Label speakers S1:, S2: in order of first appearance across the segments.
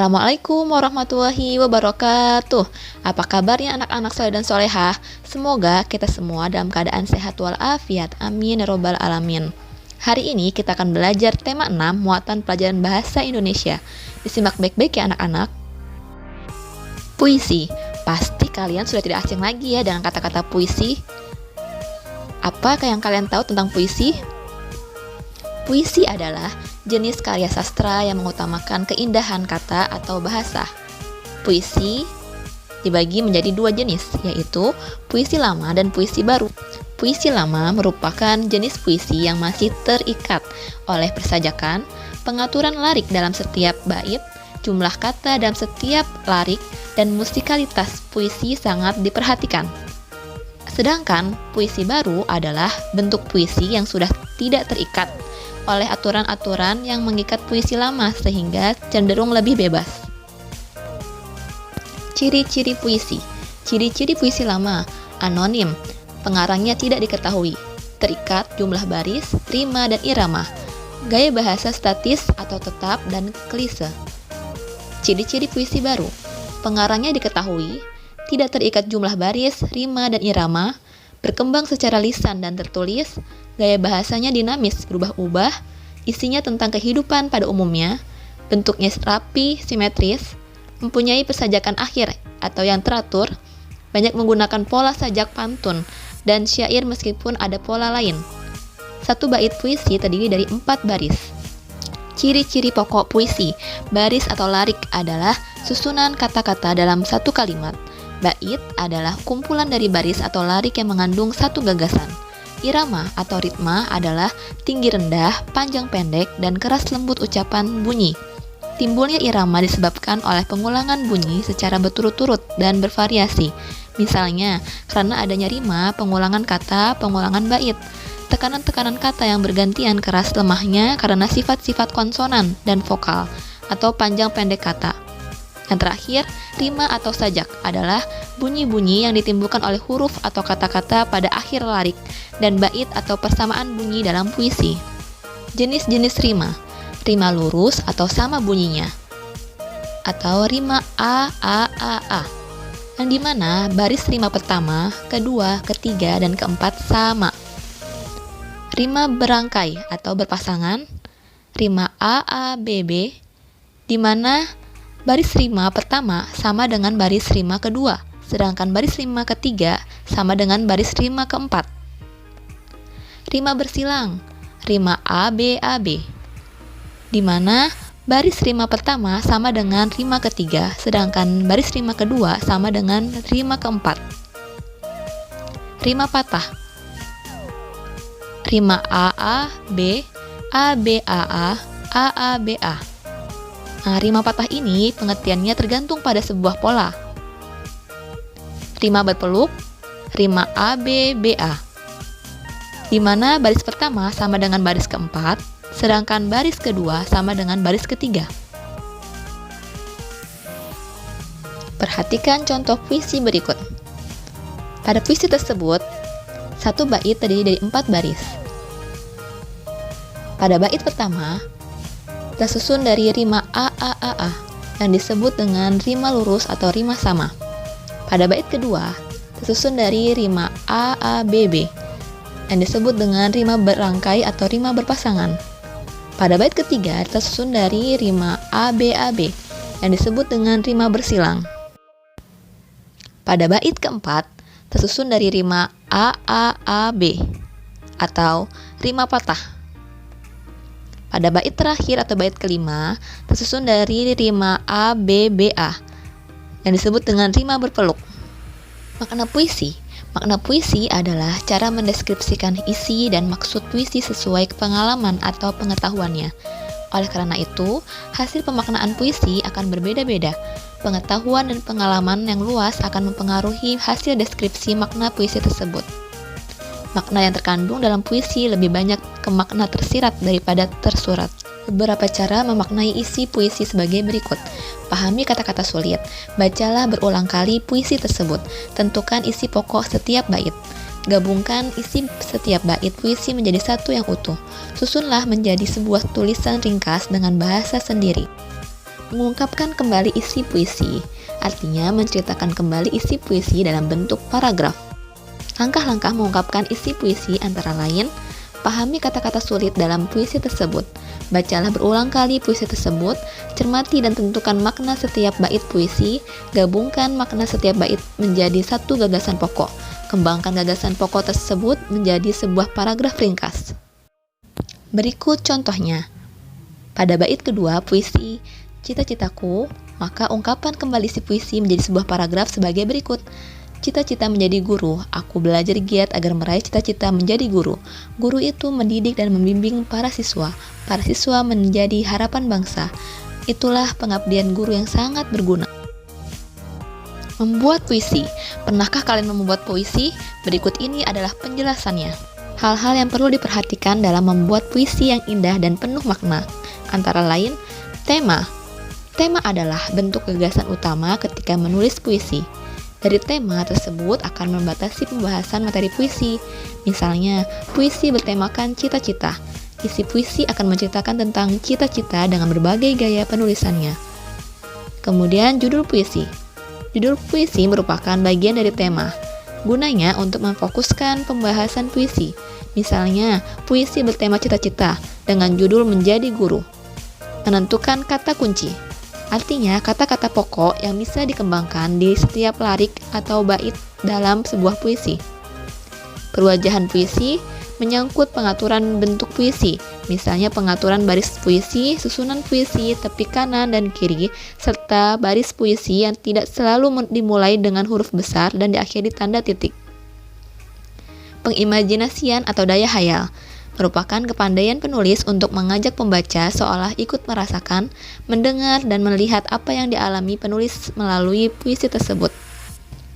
S1: Assalamualaikum warahmatullahi wabarakatuh. Apa kabarnya anak-anak soleh dan solehah? Semoga kita semua dalam keadaan sehat walafiat. Amin ya robbal alamin. Hari ini kita akan belajar tema 6 muatan pelajaran bahasa Indonesia. Disimak baik-baik ya anak-anak. Puisi. Pasti kalian sudah tidak asing lagi ya dengan kata-kata puisi. Apakah yang kalian tahu tentang puisi? Puisi adalah jenis karya sastra yang mengutamakan keindahan kata atau bahasa. Puisi dibagi menjadi dua jenis, yaitu puisi lama dan puisi baru. Puisi lama merupakan jenis puisi yang masih terikat oleh persajakan, pengaturan larik dalam setiap bait, jumlah kata dalam setiap larik, dan musikalitas puisi sangat diperhatikan. Sedangkan puisi baru adalah bentuk puisi yang sudah tidak terikat oleh aturan-aturan yang mengikat puisi lama sehingga cenderung lebih bebas. Ciri-ciri puisi. Ciri-ciri puisi lama: anonim, pengarangnya tidak diketahui, terikat jumlah baris, rima dan irama, gaya bahasa statis atau tetap dan klise. Ciri-ciri puisi baru: pengarangnya diketahui, tidak terikat jumlah baris, rima dan irama, berkembang secara lisan dan tertulis, gaya bahasanya dinamis, berubah-ubah, isinya tentang kehidupan pada umumnya, bentuknya rapi, simetris, mempunyai persajakan akhir atau yang teratur, banyak menggunakan pola sajak pantun, dan syair meskipun ada pola lain. Satu bait puisi terdiri dari 4 baris. Ciri-ciri pokok puisi. Baris atau larik adalah susunan kata-kata dalam satu kalimat. Bait adalah kumpulan dari baris atau larik yang mengandung satu gagasan. Irama atau ritma adalah tinggi rendah, panjang pendek, dan keras lembut ucapan bunyi. Timbulnya irama disebabkan oleh pengulangan bunyi secara berturut-turut dan bervariasi. Misalnya, karena adanya rima, pengulangan kata, pengulangan bait. Tekanan-tekanan kata yang bergantian keras lemahnya karena sifat-sifat konsonan dan vokal, atau panjang pendek kata. Yang terakhir, rima atau sajak adalah bunyi-bunyi yang ditimbulkan oleh huruf atau kata-kata pada akhir larik dan bait atau persamaan bunyi dalam puisi. Jenis-jenis rima. Rima lurus atau sama bunyinya, atau rima A, yang dimana baris rima pertama, kedua, ketiga, dan keempat sama. Rima berangkai atau berpasangan, rima A, B, dimana baris rima pertama sama dengan baris rima kedua, sedangkan baris rima ketiga sama dengan baris rima keempat. Rima bersilang, rima A, B, di mana baris rima pertama sama dengan rima ketiga, sedangkan baris rima kedua sama dengan rima keempat. Rima patah. Rima A, B, A, B. Nah, rima patah ini pengertiannya tergantung pada sebuah pola. Rima berpeluk, rima A, B, A, di mana baris pertama sama dengan baris keempat, sedangkan baris kedua sama dengan baris ketiga. Perhatikan contoh puisi berikut. Pada puisi tersebut, satu bait terdiri dari 4 baris. Pada bait pertama, tersusun dari rima A, yang disebut dengan rima lurus atau rima sama. Pada bait kedua, tersusun dari rima A, B, yang disebut dengan rima berangkai atau rima berpasangan. Pada bait ketiga, tersusun dari rima A, B, yang disebut dengan rima bersilang. Pada bait keempat, tersusun dari rima A, B, atau rima patah. Pada bait terakhir atau bait kelima, tersusun dari rima A, B, A, yang disebut dengan rima berpeluk. Makna puisi. Makna puisi adalah cara mendeskripsikan isi dan maksud puisi sesuai pengalaman atau pengetahuannya. Oleh karena itu, hasil pemaknaan puisi akan berbeda-beda. Pengetahuan dan pengalaman yang luas akan mempengaruhi hasil deskripsi makna puisi tersebut. Makna yang terkandung dalam puisi lebih banyak ke makna tersirat daripada tersurat. Beberapa cara memaknai isi puisi sebagai berikut. Pahami kata-kata sulit. Bacalah berulang kali puisi tersebut. Tentukan isi pokok setiap bait. Gabungkan isi setiap bait puisi menjadi satu yang utuh. Susunlah menjadi sebuah tulisan ringkas dengan bahasa sendiri. Mengungkapkan kembali isi puisi, artinya menceritakan kembali isi puisi dalam bentuk paragraf. Langkah-langkah mengungkapkan isi puisi antara lain: pahami kata-kata sulit dalam puisi tersebut, bacalah berulang kali puisi tersebut, cermati dan tentukan makna setiap bait puisi, gabungkan makna setiap bait menjadi satu gagasan pokok, kembangkan gagasan pokok tersebut menjadi sebuah paragraf ringkas. Berikut contohnya. Pada bait kedua puisi Cita-citaku, maka ungkapkan kembali isi puisi menjadi sebuah paragraf sebagai berikut. Cita-cita menjadi guru, aku belajar giat agar meraih cita-cita menjadi guru. Guru itu mendidik dan membimbing para siswa menjadi harapan bangsa. Itulah pengabdian guru yang sangat berguna. Membuat puisi. Pernahkah kalian membuat puisi? Berikut ini adalah penjelasannya. Hal-hal yang perlu diperhatikan dalam membuat puisi yang indah dan penuh makna. Antara lain, tema. Tema adalah bentuk gagasan utama ketika menulis puisi. Dari tema tersebut akan membatasi pembahasan materi puisi. Misalnya, puisi bertemakan cita-cita. Isi puisi akan menceritakan tentang cita-cita dengan berbagai gaya penulisannya. Kemudian, judul puisi. Judul puisi merupakan bagian dari tema. Gunanya untuk memfokuskan pembahasan puisi. Misalnya, puisi bertema cita-cita dengan judul menjadi guru. Menentukan kata kunci. Artinya, kata-kata pokok yang bisa dikembangkan di setiap larik atau bait dalam sebuah puisi. Perwajahan puisi menyangkut pengaturan bentuk puisi, misalnya pengaturan baris puisi, susunan puisi, tepi kanan dan kiri, serta baris puisi yang tidak selalu dimulai dengan huruf besar dan diakhiri tanda titik. Pengimajinasian atau daya hayal merupakan kepandaian penulis untuk mengajak pembaca seolah ikut merasakan, mendengar, dan melihat apa yang dialami penulis melalui puisi tersebut.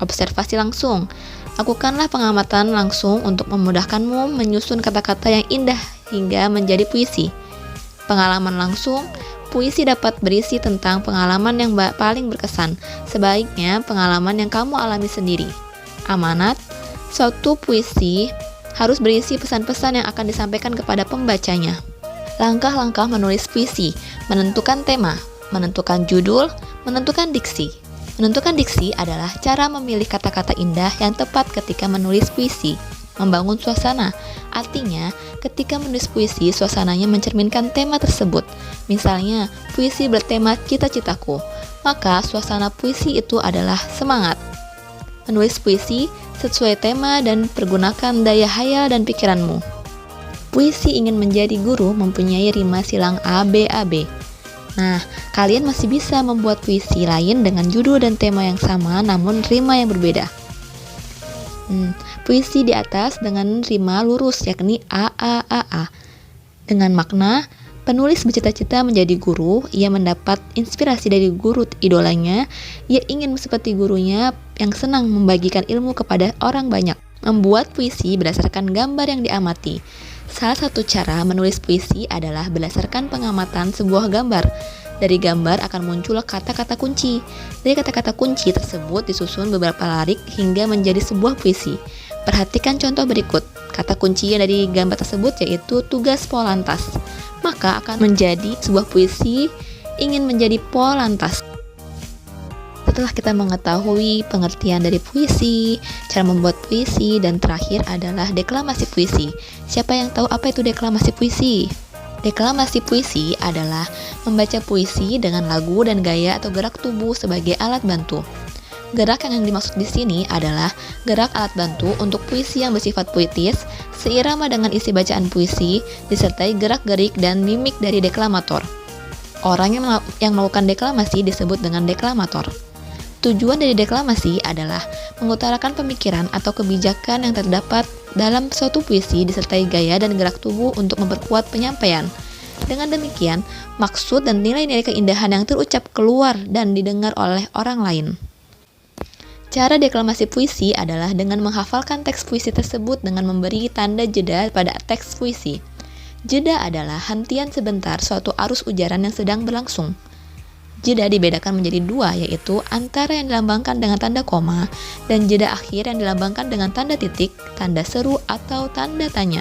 S1: Observasi langsung. Lakukanlah pengamatan langsung untuk memudahkanmu menyusun kata-kata yang indah hingga menjadi puisi. Pengalaman langsung. Puisi dapat berisi tentang pengalaman yang paling berkesan, sebaiknya pengalaman yang kamu alami sendiri. Amanat. Suatu puisi harus berisi pesan-pesan yang akan disampaikan kepada pembacanya. Langkah-langkah menulis puisi, menentukan tema, menentukan judul, menentukan diksi. Menentukan diksi adalah cara memilih kata-kata indah yang tepat ketika menulis puisi. Membangun suasana, artinya ketika menulis puisi, suasananya mencerminkan tema tersebut. Misalnya, puisi bertema cita-citaku, maka suasana puisi itu adalah semangat. Menulis puisi sesuai tema dan pergunakan daya hayal dan pikiranmu. Puisi ingin menjadi guru mempunyai rima silang ABAB. Nah, kalian masih bisa membuat puisi lain dengan judul dan tema yang sama namun rima yang berbeda. Puisi di atas dengan rima lurus yakni AAAA. Dengan makna, penulis bercita-cita menjadi guru, ia mendapat inspirasi dari guru idolanya, ia ingin seperti gurunya yang senang membagikan ilmu kepada orang banyak. Membuat puisi berdasarkan gambar yang diamati. Salah satu cara menulis puisi adalah berdasarkan pengamatan sebuah gambar. Dari gambar akan muncul kata-kata kunci. Dari kata-kata kunci tersebut disusun beberapa larik hingga menjadi sebuah puisi. Perhatikan contoh berikut. Kata kunci dari gambar tersebut yaitu tugas Polantas. Maka akan menjadi sebuah puisi ingin menjadi Polantas. Setelah kita mengetahui pengertian dari puisi, cara membuat puisi, dan terakhir adalah deklamasi puisi. Siapa yang tahu apa itu deklamasi puisi? Deklamasi puisi adalah membaca puisi dengan lagu dan gaya atau gerak tubuh sebagai alat bantu. Gerak yang dimaksud di sini adalah gerak alat bantu untuk puisi yang bersifat puitis, seirama dengan isi bacaan puisi, disertai gerak-gerik dan mimik dari deklamator. Orang yang melakukan deklamasi disebut dengan deklamator. Tujuan dari deklamasi adalah mengutarakan pemikiran atau kebijakan yang terdapat dalam suatu puisi disertai gaya dan gerak tubuh untuk memperkuat penyampaian. Dengan demikian, maksud dan nilai-nilai keindahan yang terucap keluar dan didengar oleh orang lain. Cara deklamasi puisi adalah dengan menghafalkan teks puisi tersebut dengan memberi tanda jeda pada teks puisi. Jeda adalah hentian sebentar suatu arus ujaran yang sedang berlangsung. Jeda dibedakan menjadi dua, yaitu antara yang dilambangkan dengan tanda koma dan jeda akhir yang dilambangkan dengan tanda titik, tanda seru, atau tanda tanya.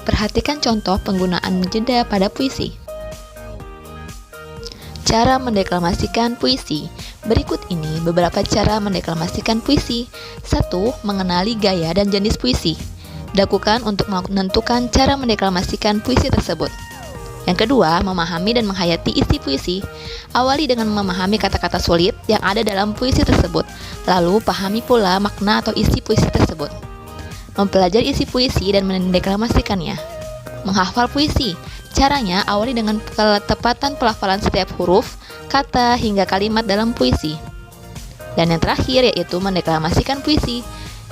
S1: Perhatikan contoh penggunaan jeda pada puisi. Cara mendeklamasikan puisi. Berikut ini beberapa cara mendeklamasikan puisi. 1. Mengenali gaya dan jenis puisi. Lakukan untuk menentukan cara mendeklamasikan puisi tersebut. Yang kedua, memahami dan menghayati isi puisi. Awali dengan memahami kata-kata sulit yang ada dalam puisi tersebut. Lalu, pahami pula makna atau isi puisi tersebut. Mempelajari isi puisi dan mendeklamasikannya. Menghafal puisi. Caranya, awali dengan ketepatan pelafalan setiap huruf, kata, hingga kalimat dalam puisi. Dan yang terakhir yaitu mendeklamasikan puisi,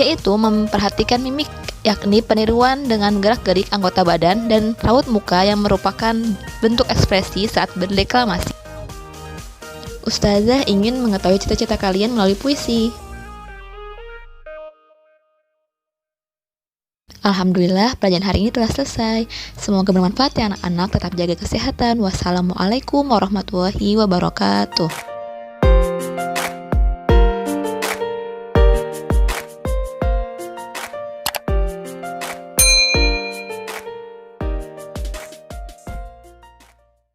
S1: yaitu memperhatikan mimik, yakni peniruan dengan gerak-gerik anggota badan dan raut muka yang merupakan bentuk ekspresi saat berdeklamasi. Ustazah ingin mengetahui cita-cita kalian melalui puisi. Alhamdulillah, pelajaran hari ini telah selesai. Semoga bermanfaat ya anak-anak, tetap jaga kesehatan. Wassalamualaikum warahmatullahi wabarakatuh.